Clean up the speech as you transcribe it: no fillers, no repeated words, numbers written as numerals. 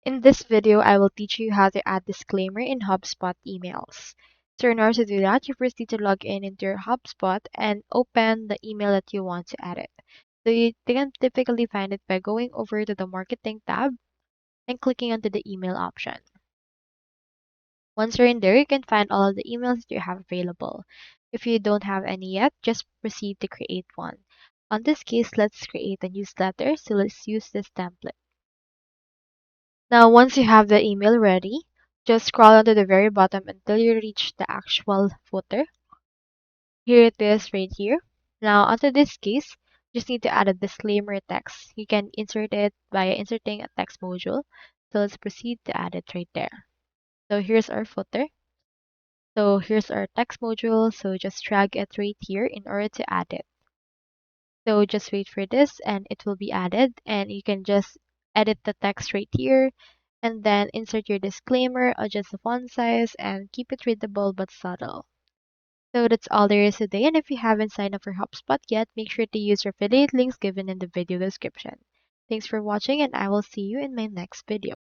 In this video, I will teach you how to add disclaimer in HubSpot emails. So in order to do that, you first need to log in into your HubSpot and open the email that you want to edit. So you can typically find it by going over to the Marketing tab and clicking onto the email option. Once you're in there, you can find all of the emails that you have available. If you don't have any yet, just proceed to create one. On this case, let's create a newsletter, so let's use this template. Now, once you have the email ready, just scroll down to the very bottom until you reach the actual footer. Here it is right here. Now, onto this case, just need to add a disclaimer text. You can insert it by inserting a text module. So let's proceed to add it right there. So here's our footer. So here's our text module. So just drag it right here in order to add it. So just wait for this and it will be added, and you can just edit the text right here and then insert your disclaimer, adjust the font size, and keep it readable but subtle. So that's all there is today, and if you haven't signed up for HubSpot yet, make sure to use your affiliate links given in the video description. Thanks for watching, and I will see you in my next video.